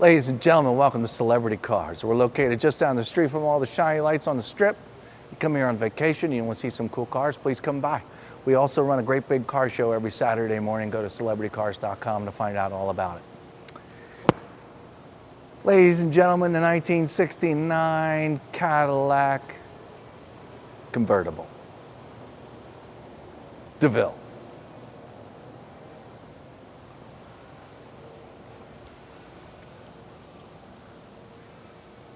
Ladies and gentlemen, welcome to Celebrity Cars. We're located just down the street from all the shiny lights on the strip. You come here on vacation, you want to see some cool cars, please come by. We also run a great big car show every Saturday morning. Go to celebritycars.com to find out all about it. Ladies and gentlemen, the 1969 Cadillac Convertible. DeVille.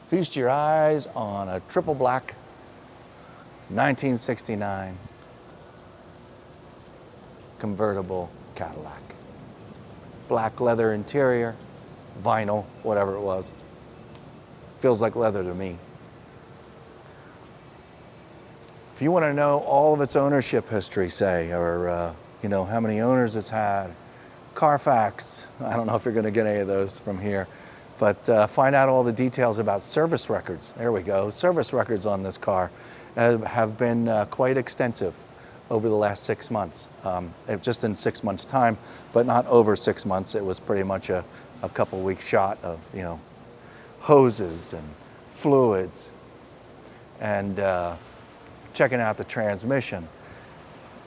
Feast your eyes on a triple black 1969 convertible Cadillac. Black leather interior, vinyl, whatever it was. Feels like leather to me. If you want to know all of its ownership history, say, or you know, how many owners it's had, Carfax, I don't know if you're going to get any of those from here, but find out all the details about service records. There we go. Service records on this car have been quite extensive over the last 6 months. Just in 6 months' time, but not over 6 months. It was pretty much a couple week shot of, you know, hoses and fluids and checking out the transmission.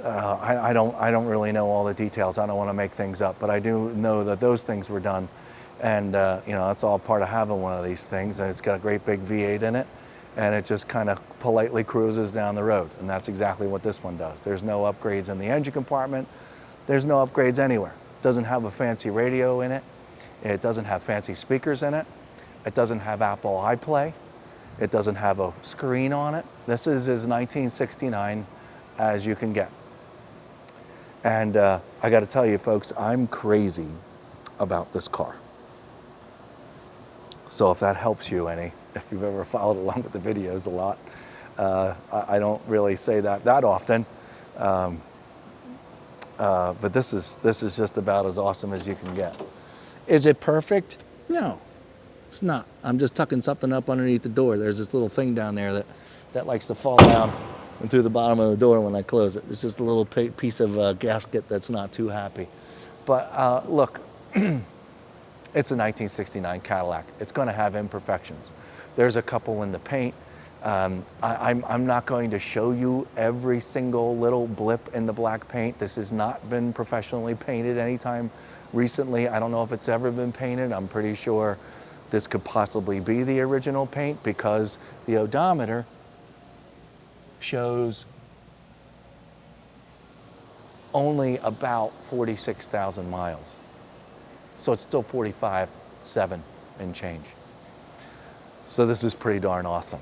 I don't really know all the details. I don't want to make things up, but I do know that those things were done. And you know, that's all part of having one of these things. And it's got a great big V8 in it, and it just kind of politely cruises down the road. And that's exactly what this one does. There's no upgrades in the engine compartment. There's no upgrades anywhere. It doesn't have a fancy radio in it. It doesn't have fancy speakers in it. It doesn't have Apple iPlay. It doesn't have a screen on it. This is as 1969 as you can get. And I got to tell you, folks, I'm crazy about this car. So if that helps you any, if you've ever followed along with the videos a lot, I don't really say that often, but this is just about as awesome as you can get. Is it perfect? No, it's not. I'm just tucking something up underneath the door. There's this little thing down there that likes to fall down and through the bottom of the door when I close it. It's just a little piece of gasket that's not too happy. But look. It's a 1969 Cadillac. It's going to have imperfections. There's a couple in the paint. I'm not going to show you every single little blip in the black paint. This has not been professionally painted anytime recently. I don't know if it's ever been painted. I'm pretty sure this could possibly be the original paint because the odometer shows only about 46,000 miles. So it's still 45.7 and change. So this is pretty darn awesome.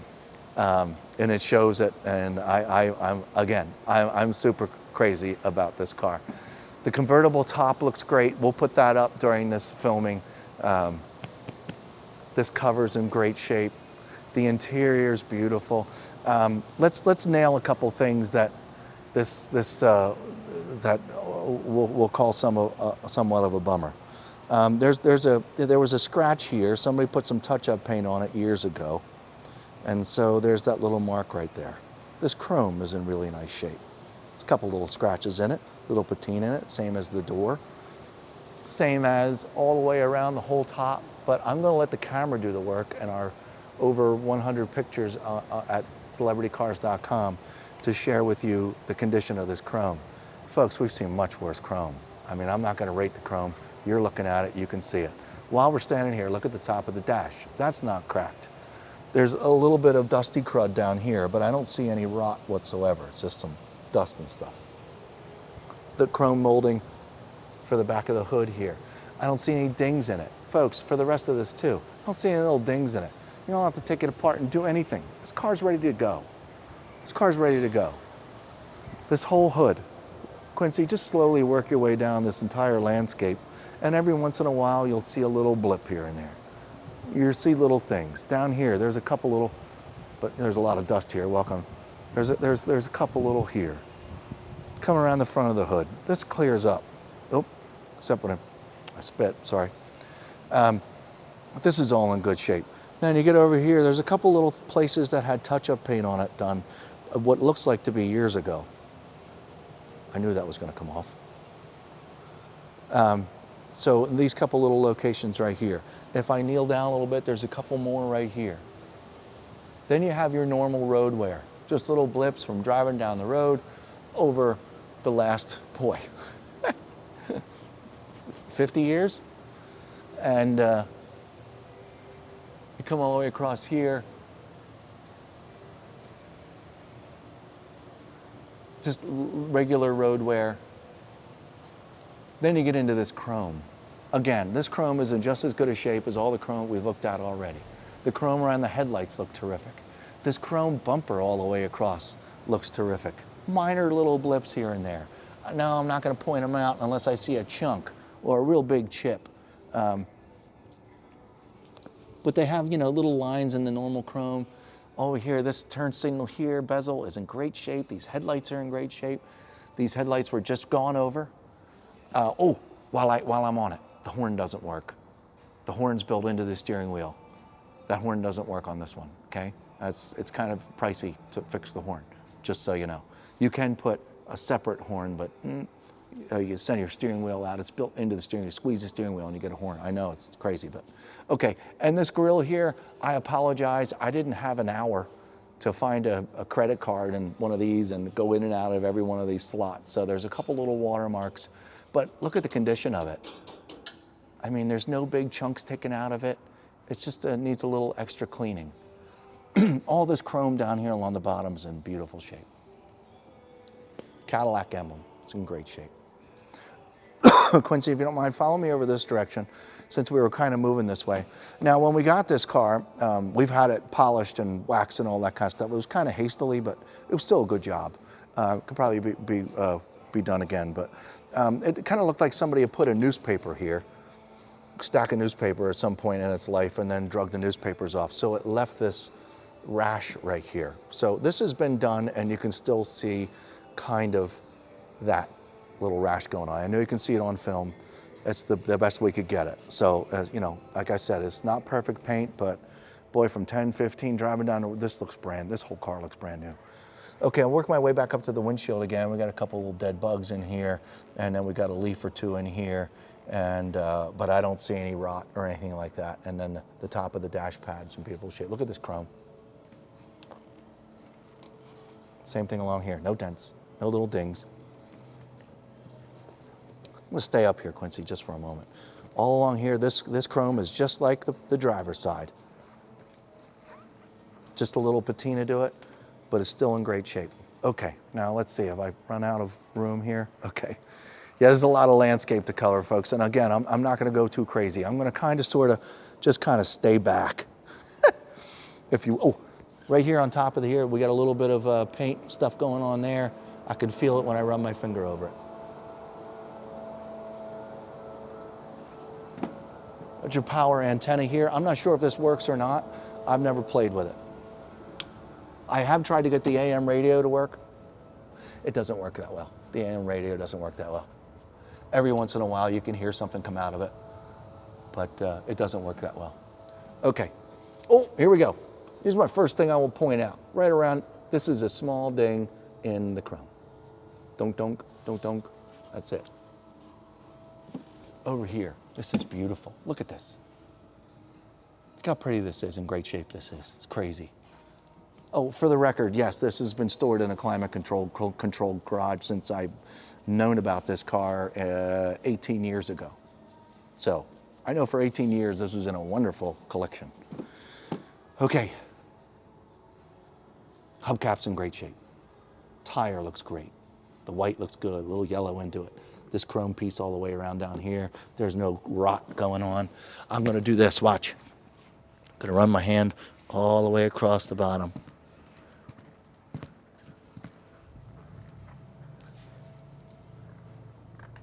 And it shows it, and I'm super crazy about this car. The convertible top looks great. We'll put that up during this filming. This cover's in great shape. The interior's beautiful. Let's nail a couple things that that we'll call somewhat of a bummer. There was a scratch here. Somebody put some touch-up paint on it years ago. And so there's that little mark right there. This chrome is in really nice shape. There's a couple little scratches in it, little patina in it, same as the door. Same as all the way around the whole top, but I'm gonna let the camera do the work and our over 100 pictures at celebritycars.com to share with you the condition of this chrome. Folks, we've seen much worse chrome. I mean, I'm not gonna rate the chrome. You're looking at it, you can see it. While we're standing here, look at the top of the dash. That's not cracked. There's a little bit of dusty crud down here, but I don't see any rot whatsoever. It's just some dust and stuff. The chrome molding for the back of the hood here. I don't see any dings in it. Folks, for the rest of this too, I don't see any little dings in it. You don't have to take it apart and do anything. This car's ready to go. This car's ready to go. This whole hood. Quincy, just slowly work your way down this entire landscape. And every once in a while, you'll see a little blip here and there. You'll see little things. Down here, there's a couple little, but there's a lot of dust here, welcome. There's a couple little here. Come around the front of the hood. This clears up. Oh, except when I spit, sorry. This is all in good shape. Now you get over here, there's a couple little places that had touch-up paint on it done, what looks like to be years ago. I knew that was gonna come off. So these couple little locations right here. If I kneel down a little bit, there's a couple more right here. Then you have your normal road wear, just little blips from driving down the road over the last, boy, 50 years. And you come all the way across here. Just regular road wear. Then you get into this chrome. Again, this chrome is in just as good a shape as all the chrome we've looked at already. The chrome around the headlights look terrific. This chrome bumper all the way across looks terrific. Minor little blips here and there. No, I'm not going to point them out unless I see a chunk or a real big chip. But they have, you know, little lines in the normal chrome. Over here, this turn signal here, bezel is in great shape. These headlights are in great shape. These headlights were just gone over. While I'm on it, the horn doesn't work. The horn's built into the steering wheel. That horn doesn't work on this one, okay? It's kind of pricey to fix the horn, just so you know. You can put a separate horn, but you send your steering wheel out. It's built into the steering wheel. You squeeze the steering wheel and you get a horn. I know it's crazy, but okay. And this grill here, I apologize. I didn't have an hour to find a credit card and one of these and go in and out of every one of these slots. So there's a couple little watermarks, but look at the condition of it. I mean, there's no big chunks taken out of it. It just needs a little extra cleaning. All this chrome down here along the bottom is in beautiful shape. Cadillac emblem, it's in great shape. Quincy, if you don't mind, follow me over this direction since we were kind of moving this way. Now, when we got this car, we've had it polished and waxed and all that kind of stuff. It was kind of hastily, but it was still a good job. Could probably be done again, but it kind of looked like somebody had put a newspaper here, stack of newspaper at some point in its life, and then drug the newspapers off. So it left this rash right here. So this has been done, and you can still see kind of that little rash going on. I know you can see it on film. It's the best we could get it. So, you know, like I said, it's not perfect paint, but boy, from 10, 15, driving down, this whole car looks brand new. Okay, I'll work my way back up to the windshield again. We got a couple little dead bugs in here, and then we got a leaf or two in here, and but I don't see any rot or anything like that. And then the top of the dash pad's in beautiful shape. Look at this chrome. Same thing along here, no dents, no little dings. Let's stay up here, Quincy, just for a moment. All along here, this chrome is just like the driver's side. Just a little patina to it, but it's still in great shape. Okay, now let's see, have I run out of room here? Okay. Yeah, there's a lot of landscape to color, folks. And again, I'm not gonna go too crazy. I'm gonna kind of sort of just kind of stay back. Right here on top of here, we got a little bit of paint stuff going on there. I can feel it when I run my finger over it. That's your power antenna here. I'm not sure if this works or not. I've never played with it. I have tried to get the AM radio to work. It doesn't work that well. The AM radio doesn't work that well. Every once in a while you can hear something come out of it, but it doesn't work that well. Okay, here we go. Here's my first thing I will point out. Right around, this is a small ding in the chrome. Donk, donk, donk, donk, that's it. Over here, this is beautiful. Look at this. Look how pretty this is, in great shape this is. It's crazy. Oh, for the record, yes, this has been stored in a climate-controlled garage since I've known about this car 18 years ago. So, I know for 18 years this was in a wonderful collection. Okay. Hubcap's in great shape. Tire looks great. The white looks good, a little yellow into it. This chrome piece all the way around down here. There's no rot going on. I'm gonna do this, watch. Gonna run my hand all the way across the bottom.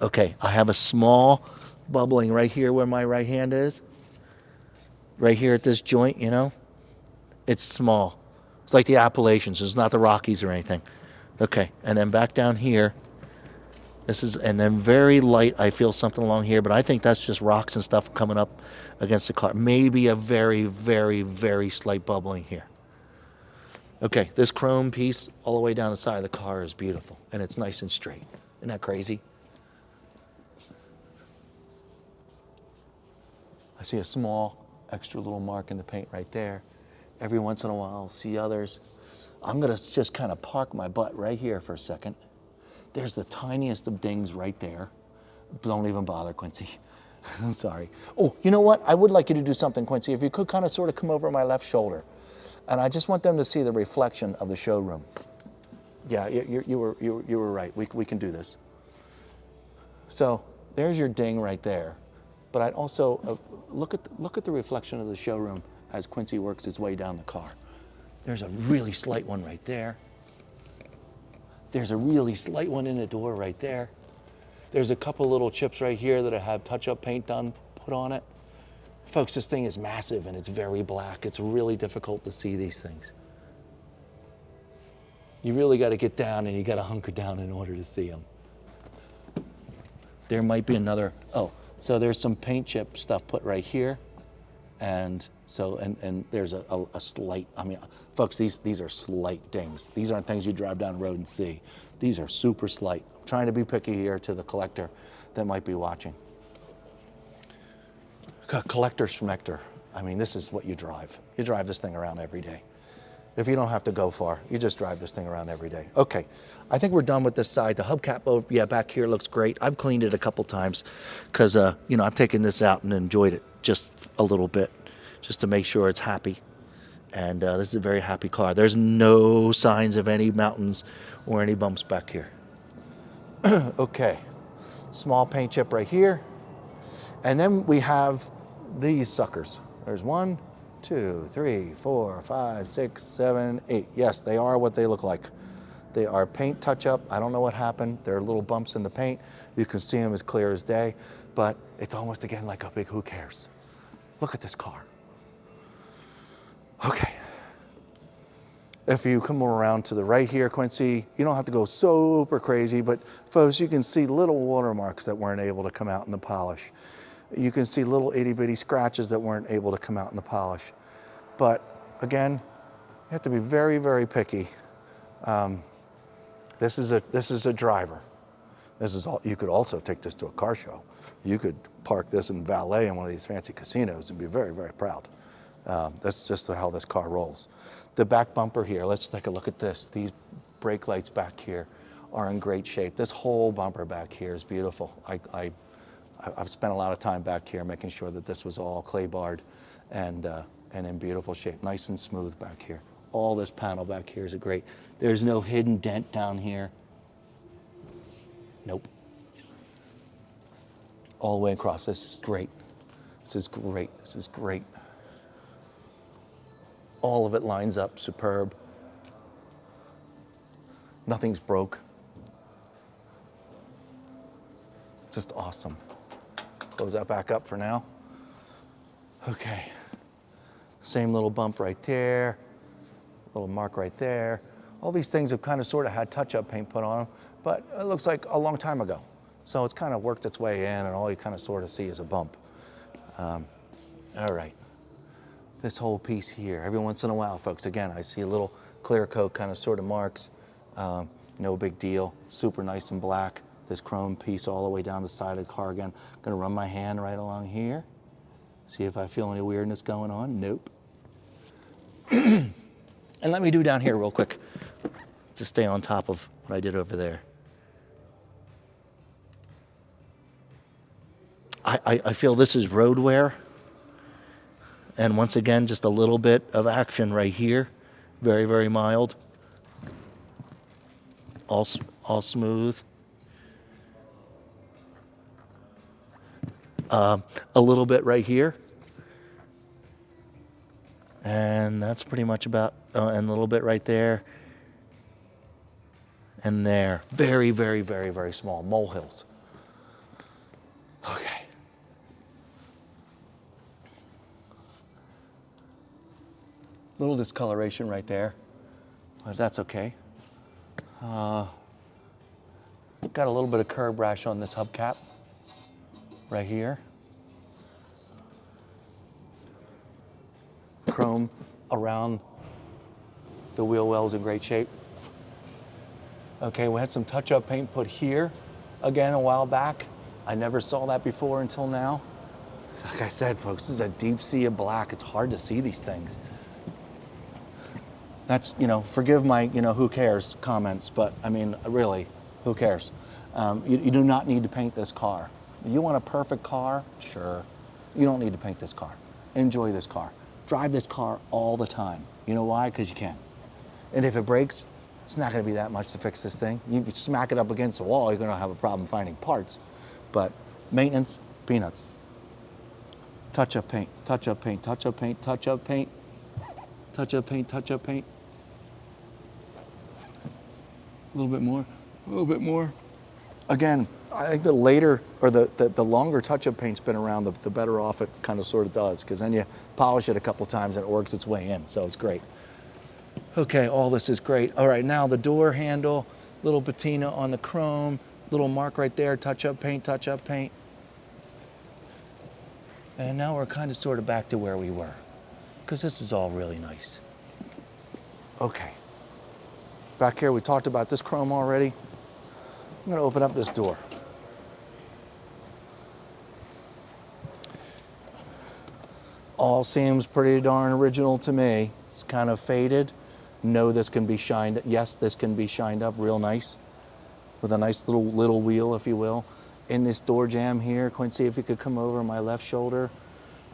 Okay, I have a small bubbling right here where my right hand is. Right here at this joint, you know? It's small. It's like the Appalachians. It's not the Rockies or anything. Okay, and then back down here. And then very light, I feel something along here, but I think that's just rocks and stuff coming up against the car. Maybe a very, very, very slight bubbling here. Okay, this chrome piece all the way down the side of the car is beautiful, and it's nice and straight. Isn't that crazy? I see a small extra little mark in the paint right there. Every once in a while, I'll see others. I'm gonna just kind of park my butt right here for a second. There's the tiniest of dings right there. Don't even bother, Quincy. I'm sorry. Oh, you know what? I would like you to do something, Quincy. If you could kind of sort of come over my left shoulder. And I just want them to see the reflection of the showroom. Yeah, you were right. We can do this. So there's your ding right there. But I'd also look at the reflection of the showroom as Quincy works his way down the car. There's a really slight one right there. There's a really slight one in the door right there. There's a couple little chips right here that have touch-up paint put on it. Folks, this thing is massive and it's very black. It's really difficult to see these things. You really got to get down and you got to hunker down in order to see them. There might be another, so there's some paint chip stuff put right here. And so, and there's a slight, I mean, folks, these are slight dings. These aren't things you drive down the road and see. These are super slight. I'm trying to be picky here to the collector that might be watching. Collector schmector. I mean, this is what you drive. You drive this thing around every day. If you don't have to go far, you just drive this thing around every day. Okay, I think we're done with this side. The hubcap, back here looks great. I've cleaned it a couple times because, I've taken this out and enjoyed it just a little bit, just to make sure it's happy. And this is a very happy car. There's no signs of any mountains or any bumps back here. Okay, small paint chip right here. And then we have these suckers. There's 1, 2, 3, 4, 5, 6, 7, 8. Yes, they are what they look like. They are paint touch-up. I don't know what happened. There are little bumps in the paint. You can see them as clear as day, but it's almost, again, like a big who cares. Look at this car. Okay. If you come around to the right here, Quincy, you don't have to go super crazy, but folks, you can see little watermarks that weren't able to come out in the polish. You can see little itty bitty scratches that weren't able to come out in the polish. But again, you have to be very, very picky. This is a driver. This is all. You could also take this to a car show. You could park this in valet in one of these fancy casinos and be very, very proud. That's just how this car rolls. The back bumper here, let's take a look at this. These brake lights back here are in great shape. This whole bumper back here is beautiful. I've spent a lot of time back here making sure that this was all clay barred and in beautiful shape, nice and smooth back here. All this panel back here is great. There's no hidden dent down here. Nope. All the way across. This is great. This is great. This is great. All of it lines up superb. Nothing's broke. Just awesome. Close that back up for now. Okay. Same little bump right there. Little mark right there. All these things have kind of sort of had touch-up paint put on them, but it looks like a long time ago. So it's kind of worked its way in, and all you kind of sort of see is a bump. All right. This whole piece here, every once in a while, folks, again, I see a little clear coat kind of sort of marks. No big deal. Super nice and black. This chrome piece all the way down the side of the car again. I'm gonna run my hand right along here. See if I feel any weirdness going on. Nope. And let me do down here real quick to stay on top of what I did over there. I feel this is road wear. And once again, just a little bit of action right here. Very, very mild. All smooth. A little bit right here. And that's pretty much about, and a little bit right there. And there. Very, very, very, very small. Molehills. Okay. Little discoloration right there, but that's okay. Got a little bit of curb rash on this hubcap right here. Chrome around the wheel wells in great shape. Okay, we had some touch-up paint put here again a while back. I never saw that before until now. Like I said, folks, this is a deep sea of black. It's hard to see these things. That's, forgive my, who cares comments, but I mean, really, who cares? You do not need to paint this car. You want a perfect car? Sure. You don't need to paint this car. Enjoy this car. Drive this car all the time. You know why? Because you can. And if it breaks, it's not going to be that much to fix this thing. You smack it up against the wall, you're going to have a problem finding parts. But maintenance, peanuts. Touch-up paint, touch-up paint, touch-up paint, touch-up paint, touch-up paint, touch-up paint. A little bit more, a little bit more. Again, I think the later, or the longer touch-up paint's been around, the better off it kind of sort of does, because then you polish it a couple times and it works its way in, so it's great. Okay, all this is great. All right, now the door handle, little patina on the chrome, little mark right there, touch-up paint, touch-up paint. And now we're kind of sort of back to where we were, because this is all really nice. Okay. Back here, we talked about this chrome already. I'm going to open up this door. All seems pretty darn original to me. It's kind of faded. No, this can be shined. Yes, this can be shined up real nice with a nice little wheel, if you will. In this door jamb here, Quincy, if you could come over my left shoulder.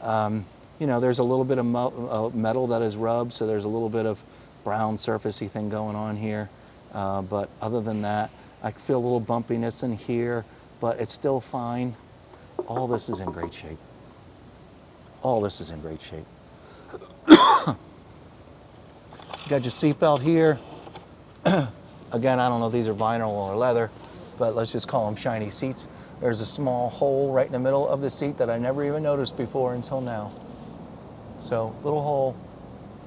There's a little bit of metal that is rubbed, so there's a little bit of brown surfacey thing going on here. But other than that, I feel a little bumpiness in here, but it's still fine. All this is in great shape. All this is in great shape. You got your seatbelt here. Again, I don't know if these are vinyl or leather, but let's just call them shiny seats. There's a small hole right in the middle of the seat that I never even noticed before until now. So, little hole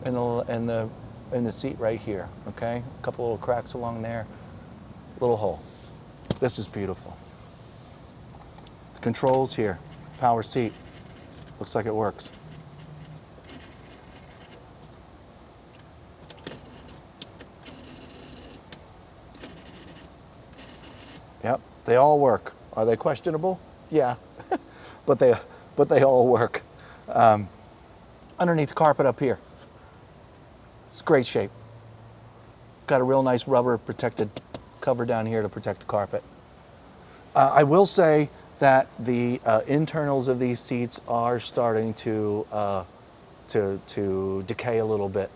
in the seat right here, okay? A couple little cracks along there, little hole. This is beautiful. The controls here, power seat. Looks like it works. Yep, they all work. Are they questionable? Yeah, but they all work. Underneath the carpet up here, it's great shape. Got a real nice rubber protected cover down here to protect the carpet. I will say that the internals of these seats are starting to decay a little bit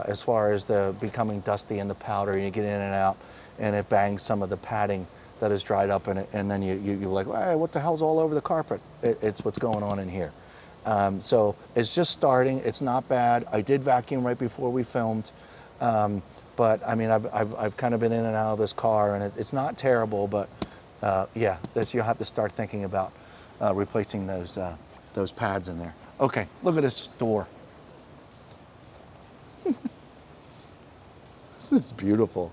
as far as the becoming dusty and the powder. You get in and out, and it bangs some of the padding that is dried up in it, and then you're like, hey, what the hell's all over the carpet? It's what's going on in here. So it's just starting. It's not bad. I did vacuum right before we filmed, but I mean, I've kind of been in and out of this car, and it's not terrible, but yeah, you'll have to start thinking about replacing those pads in there. Okay, look at this door. This is beautiful.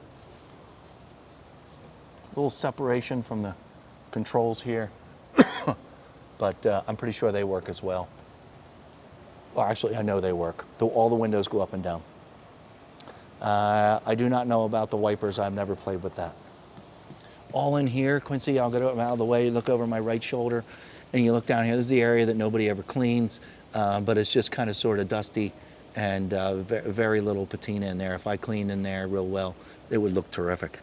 A little separation from the controls here, but I'm pretty sure they work as well. Well, actually, I know they work. All the windows go up and down. I do not know about the wipers. I've never played with that. All in here, Quincy, I'll get out of the way, look over my right shoulder, and you look down here. This is the area that nobody ever cleans, but it's just kind of sort of dusty and very little patina in there. If I cleaned in there real well, it would look terrific.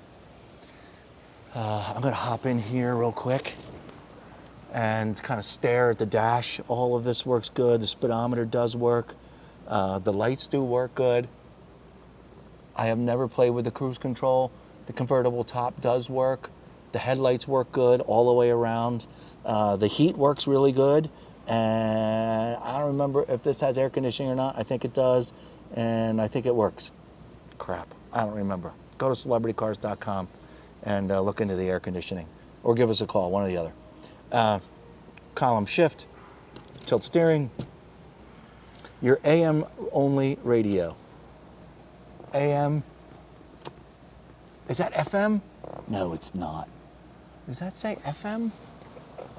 I'm going to hop in here real quick and kind of stare at the dash. All of this works good. The speedometer does work. The lights do work good. I have never played with the cruise control. The convertible top does work. The headlights work good all the way around. The heat works really good. And I don't remember if this has air conditioning or not. I think it does. And I think it works. Crap. I don't remember. Go to celebritycars.com. and look into the air conditioning, or give us a call, one or the other. Column shift, tilt steering, your AM only radio. AM, is that FM? No, it's not. Does that say FM?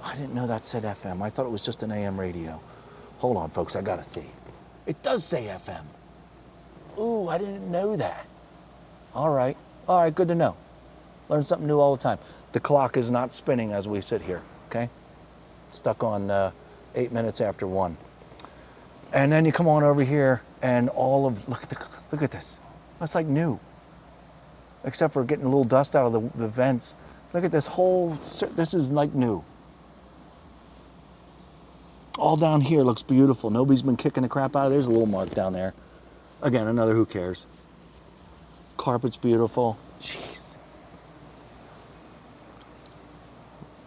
I didn't know that said FM. I thought it was just an AM radio. Hold on, folks, I gotta see. It does say FM. Ooh, I didn't know that. All right, good to know. Learn something new all the time. The clock is not spinning as we sit here, okay? Stuck on 8 minutes after 1. And then you come on over here and look at this. That's like new. Except for getting a little dust out of the vents. Look at this this is like new. All down here looks beautiful. Nobody's been kicking the crap out of it. There's a little mark down there. Again, another who cares. Carpet's beautiful. Jeez.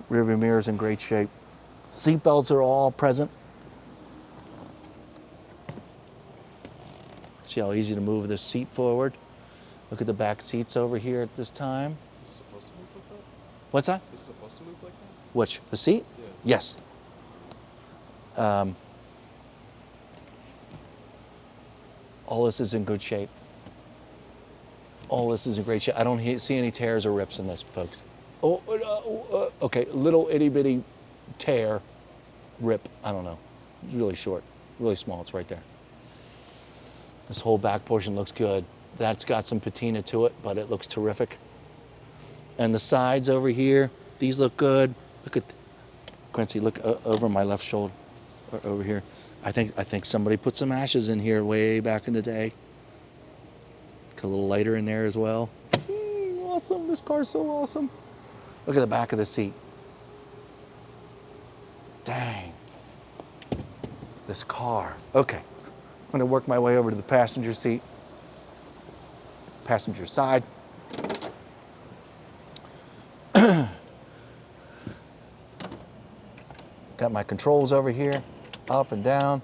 Rearview mirror's in great shape. Seat belts are all present. See how easy to move this seat forward. Look at the back seats over here at this time. Is it supposed to move like that? What's that? Is it supposed to move like that? Which? The seat? Yeah. Yes. All this is in good shape. All this is in great shape. I don't see any tears or rips in this, folks. Okay, little itty bitty tear, rip, I don't know. It's really short, really small, it's right there. This whole back portion looks good. That's got some patina to it, but it looks terrific. And the sides over here, these look good. Look at, Quincy, look over my left shoulder, over here. I think somebody put some ashes in here way back in the day. A little lighter in there as well. Awesome, this car's so awesome. Look at the back of the seat. Dang. This car. Okay, I'm gonna work my way over to the passenger seat. Passenger side. Got my controls over here, up and down.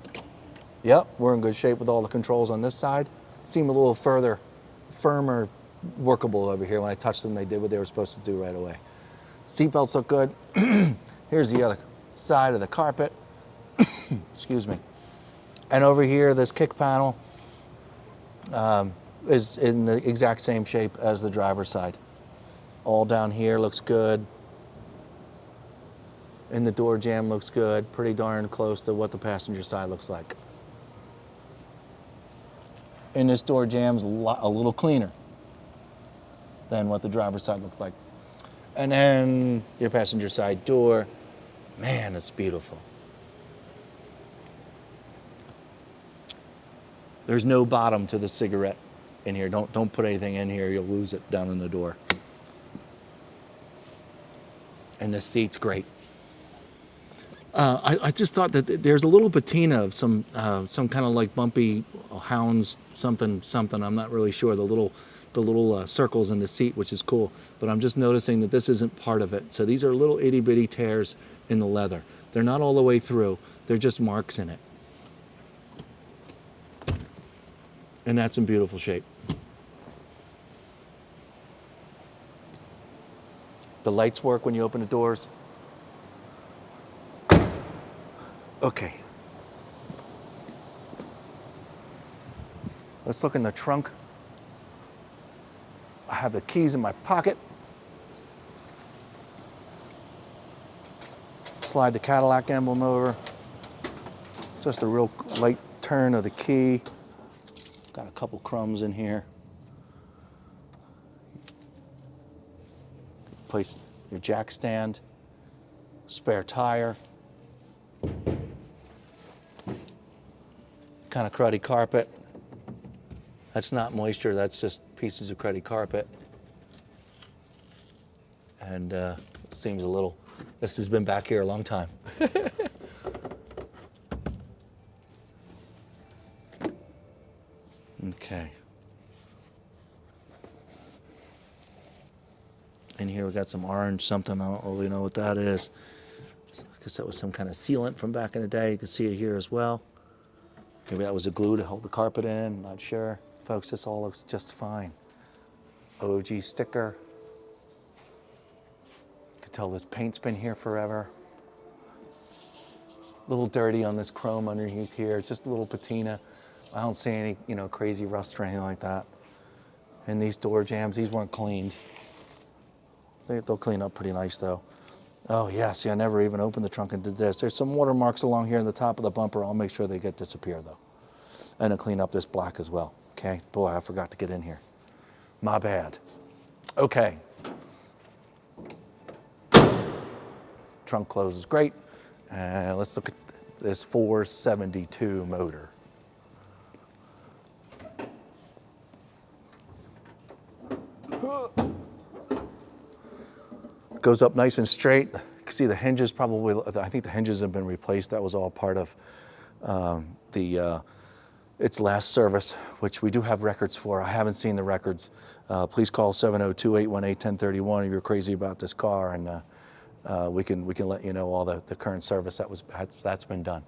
Yep, we're in good shape with all the controls on this side. Seem a little firmer, workable over here. When I touched them, they did what they were supposed to do right away. Seatbelts look good. Here's the other side of the carpet. Excuse me. And over here, this kick panel is in the exact same shape as the driver's side. All down here looks good. And the door jamb looks good. Pretty darn close to what the passenger side looks like. And this door jam's a little cleaner than what the driver's side looks like. And then your passenger side door, man, it's beautiful. There's no bottom to the cigarette in here. Don't put anything in here, you'll lose it down in the door. And the seat's great. I just thought that there's a little patina of some kind of like bumpy hounds, something. I'm not really sure. The little circles in the seat, which is cool. But I'm just noticing that this isn't part of it. So these are little itty bitty tears in the leather. They're not all the way through. They're just marks in it. And that's in beautiful shape. The lights work when you open the doors. Okay. Let's look in the trunk. I have the keys in my pocket. Slide the Cadillac emblem over. Just a real light turn of the key. Got a couple crumbs in here. Place your jack stand, spare tire. Kind of cruddy carpet. That's not moisture, that's just pieces of cruddy carpet. And seems a little, this has been back here a long time. Okay. In here we got some orange something, I don't really know what that is. I guess that was some kind of sealant from back in the day. You can see it here as well. Maybe that was a glue to hold the carpet in, I'm not sure. Folks, this all looks just fine. OG sticker. You can tell this paint's been here forever. A little dirty on this chrome underneath here, just a little patina. I don't see any, crazy rust or anything like that. And these door jambs, these weren't cleaned. They'll clean up pretty nice though. Oh yeah, see, I never even opened the trunk and did this. There's some watermarks along here in the top of the bumper. I'll make sure they disappear though. And I'll clean up this black as well, okay? Boy, I forgot to get in here. My bad. Okay. Trunk closes great. Let's look at this 472 motor. Goes up nice and straight. You can see the hinges probably, I think the hinges have been replaced. That was all part of its last service, which we do have records for. I haven't seen the records. Please call 702-818-1031 if you're crazy about this car, and we can let you know all the current service that's been done.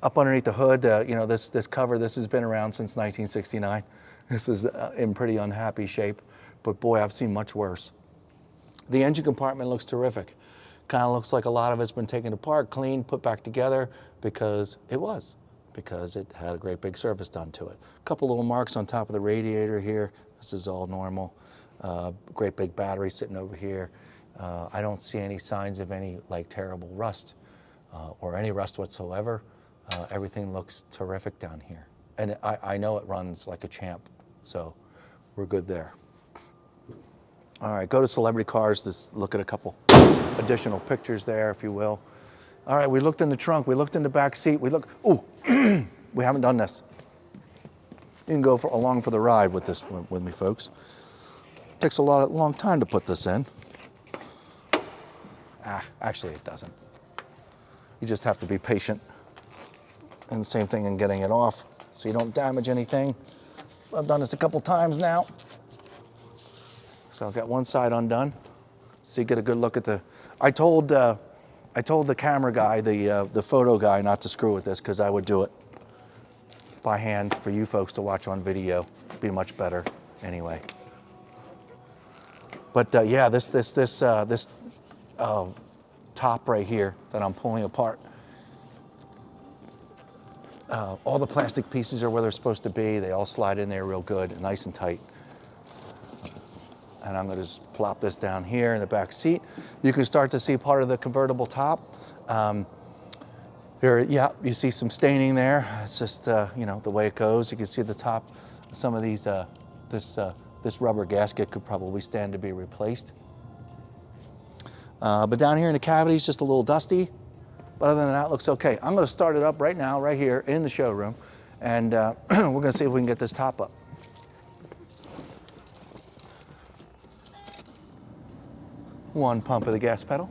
Up underneath the hood, you know, this cover, this has been around since 1969. This is in pretty unhappy shape, but boy, I've seen much worse. The engine compartment looks terrific. Kind of looks like a lot of it's been taken apart, cleaned, put back together because it had a great big service done to it. A couple little marks on top of the radiator here. This is all normal. Great big battery sitting over here. I don't see any signs of any like terrible rust or any rust whatsoever. Everything looks terrific down here. And I know it runs like a champ, so we're good there. All right, go to Celebrity Cars. Let's look at a couple additional pictures there, if you will. All right, we looked in the trunk. We looked in the back seat. Ooh, we haven't done this. You can go along for the ride with this with me, folks. Takes a long time to put this in. Actually, it doesn't. You just have to be patient. And the same thing in getting it off, so you don't damage anything. I've done this a couple times now. So I've got one side undone, so you get a good look at the. I told the camera guy, the photo guy, not to screw with this because I would do it by hand for you folks to watch on video. It'd be much better anyway. But yeah, this top right here that I'm pulling apart. All the plastic pieces are where they're supposed to be. They all slide in there real good, nice and tight. And I'm going to just plop this down here in the back seat. You can start to see part of the convertible top. Here, yeah, you see some staining there. It's just you know, the way it goes. You can see the top. Some of these, this rubber gasket could probably stand to be replaced. But down here in the cavity, it's just a little dusty. But other than that, it looks okay. I'm going to start it up right now, right here in the showroom, and we're going to see if we can get this top up. One pump of the gas pedal.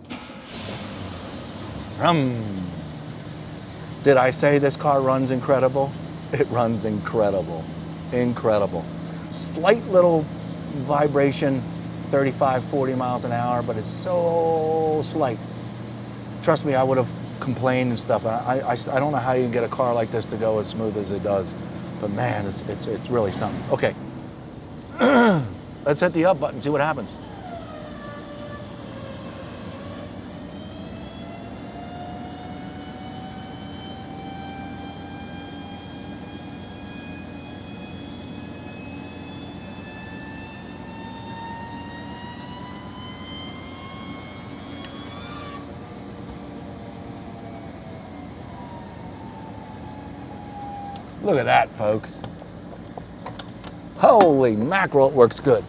Did I say this car runs incredible? It runs incredible, incredible. Slight little vibration, 35, 40 miles an hour, but it's so slight. Trust me, I would have complained and stuff. I don't know how you can get a car like this to go as smooth as it does, but man, it's really something. Okay, let's hit the up button, see what happens. Look at that, folks. Holy mackerel, it works good.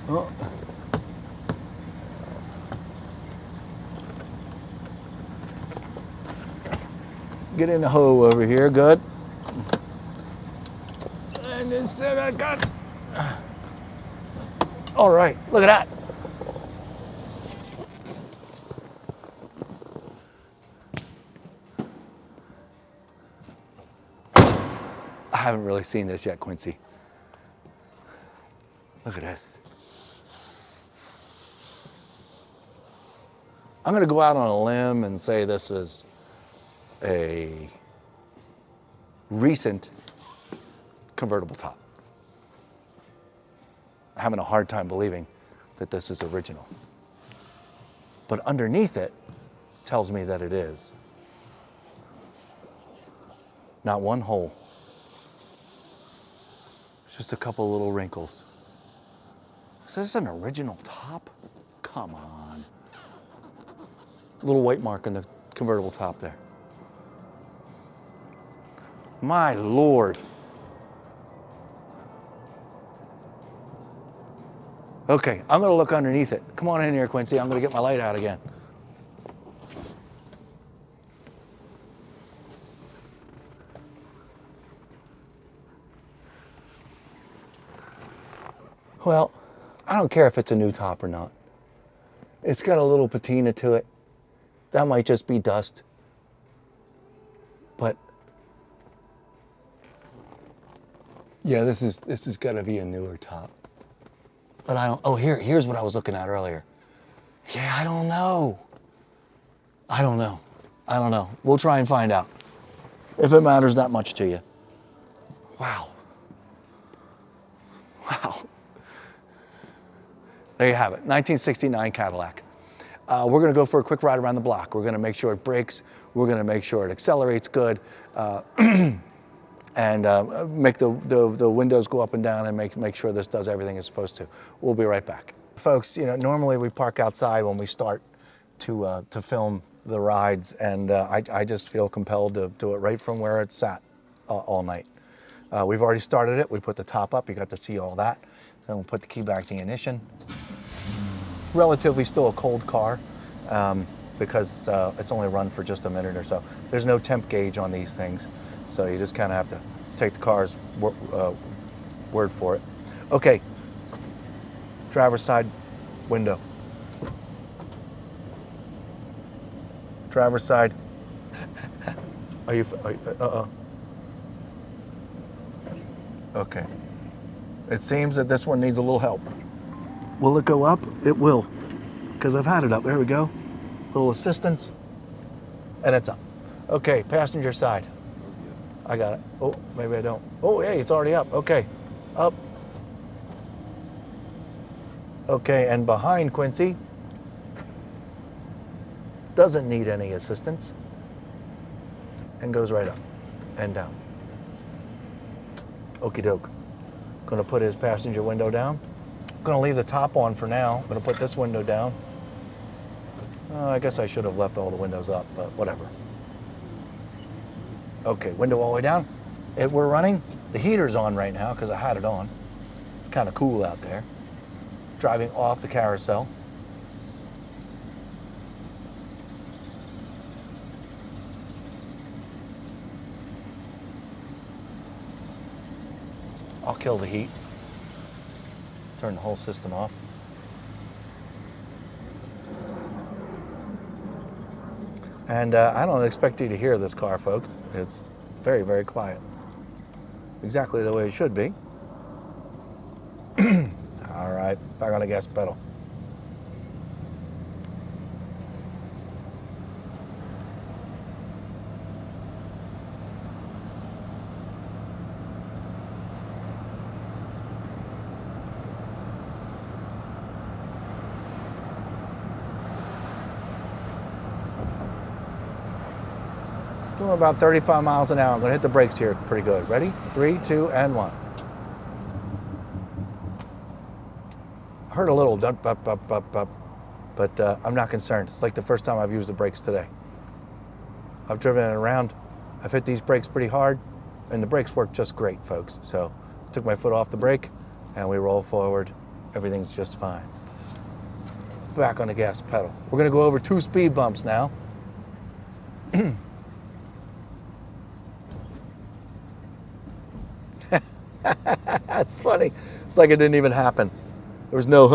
Oh. Get in the hoe over here, good. And instead I got. All right, look at that. I haven't really seen this yet, Quincy. Look at this. I'm going to go out on a limb and say this is a recent convertible top. I'm having a hard time believing that this is original. But underneath it tells me that it is. Not one hole. Just a couple little wrinkles. Is this an original top? Come on. Little white mark on the convertible top there. My Lord. Okay, I'm gonna look underneath it. Come on in here, Quincy. I'm gonna get my light out again. Well, I don't care if it's a new top or not. It's got a little patina to it. That might just be dust. But yeah, this is gotta be a newer top. But I don't, oh, here's what I was looking at earlier. Yeah, I don't know. I don't know. We'll try and find out. If it matters that much to you. Wow. Wow. There you have it, 1969 Cadillac. We're gonna go for a quick ride around the block. We're gonna make sure it brakes. We're gonna make sure it accelerates good. And make the windows go up and down and make sure this does everything it's supposed to. We'll be right back. Folks, you know, normally we park outside when we start to film the rides, and I just feel compelled to do it right from where it's sat all night. We've already started it. We put the top up. You got to see all that. Then we'll put the key back in the ignition. Relatively still a cold car because it's only run for just a minute or so. There's no temp gauge on these things, so you just kind of have to take the car's word for it. Okay, driver's side window. Driver's side. Are you, okay. It seems that this one needs a little help. Will it go up? It will, because I've had it up. There we go. Little assistance, and it's up. Okay, passenger side. I got it. Oh, maybe I don't. Oh, hey, it's already up. Okay, up. Okay, and behind Quincy doesn't need any assistance and goes right up and down. Okie doke. Gonna put his passenger window down. Gonna leave the top on for now. Gonna put this window down. I guess I should have left all the windows up, but whatever. Okay, window all the way down. We're running. The heater's on right now because I had it on. Kind of cool out there. Driving off the carousel. I'll kill the heat. Turn the whole system off. And I don't expect you to hear this car, folks. It's very, very quiet. Exactly the way it should be. All right, back on the gas pedal. Doing about 35 miles an hour. I'm gonna hit the brakes here pretty good. Ready? 3, 2, and 1. Heard a little dump, up, but I'm not concerned. It's like the first time I've used the brakes today. I've driven it around. I've hit these brakes pretty hard, and the brakes work just great, folks. So took my foot off the brake, and we roll forward. Everything's just fine. Back on the gas pedal. We're gonna go over 2 speed bumps now. That's funny. It's like it didn't even happen. There was no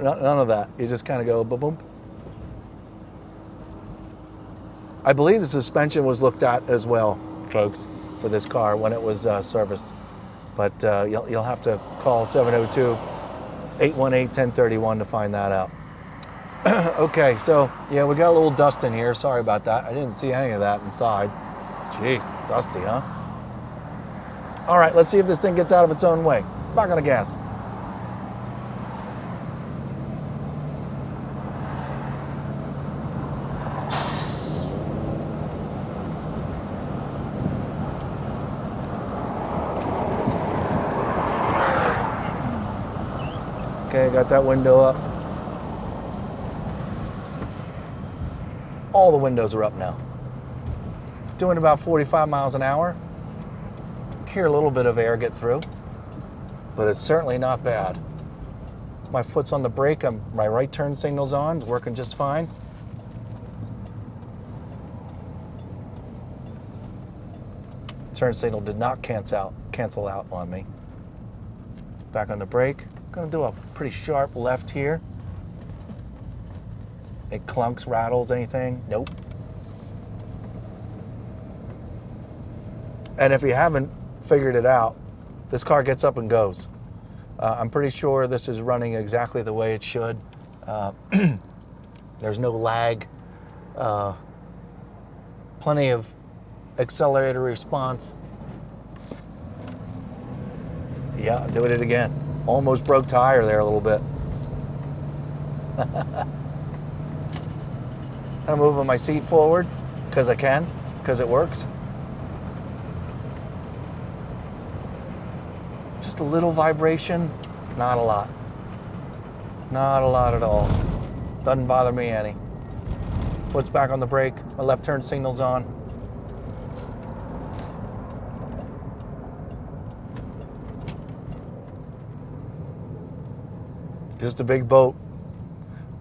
none of that. You just kind of go boom. I believe the suspension was looked at as well, folks, for this car when it was serviced. But you'll have to call 702-818-1031 to find that out. Okay, so yeah, we got a little dust in here. Sorry about that. I didn't see any of that inside. Jeez, dusty, huh? All right, let's see if this thing gets out of its own way. Back on the gas. Okay, got that window up. All the windows are up now. Doing about 45 miles an hour. Hear a little bit of air get through, but it's certainly not bad. My foot's on the brake, my right turn signal's on, it's working just fine. Turn signal did not cancel out on me. Back on the brake, Gonna do a pretty sharp left here. It clunks, rattles, anything? Nope. And if you haven't figured it out, this car gets up and goes. I'm pretty sure this is running exactly the way it should. There's no lag. Plenty of accelerator response. Yeah, doing it again. Almost broke tire there a little bit. I'm moving my seat forward because I can, because it works. Just a little vibration, not a lot. Not a lot at all. Doesn't bother me any. Foot's back on the brake, my left turn signal's on. Just a big boat.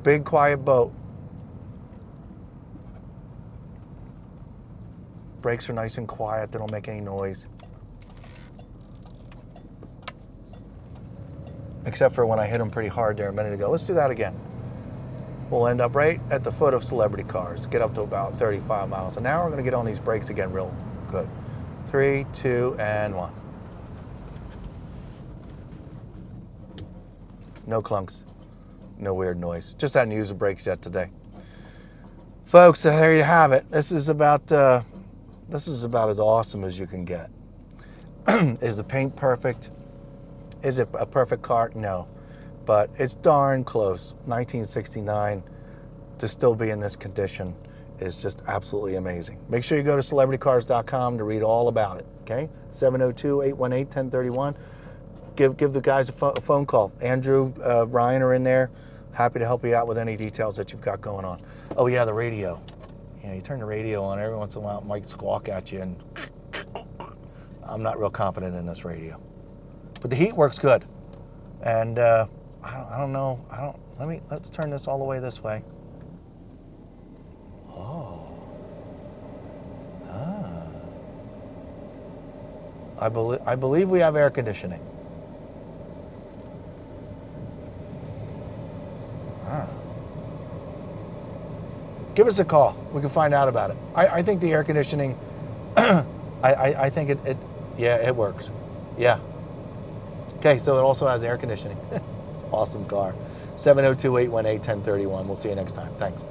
Big quiet boat. Brakes are nice and quiet, they don't make any noise. Except for when I hit them pretty hard there a minute ago. Let's do that again. We'll end up right at the foot of Celebrity Cars. Get up to about 35 miles an hour. We're gonna get on these brakes again real good. 3, 2, and 1. No clunks, no weird noise. Just hadn't used the brakes yet today. Folks, there you have it. This is about as awesome as you can get. Is the paint perfect? Is it a perfect car? No, but it's darn close. 1969 to still be in this condition is just absolutely amazing. Make sure you go to celebritycars.com to read all about it, okay? 702-818-1031. Give the guys a phone call. Andrew, Ryan are in there. Happy to help you out with any details that you've got going on. Oh yeah, the radio. You know, you turn the radio on, every once in a while it might squawk at you, and I'm not real confident in this radio. But the heat works good. And I don't know, let's turn this all the way this way. Oh. Ah. I believe we have air conditioning. Ah. Give us a call. We can find out about it. I think the air conditioning, I think it works. Yeah. Okay, so it also has air conditioning. It's an awesome car. 702-818-1031. We'll see you next time. Thanks.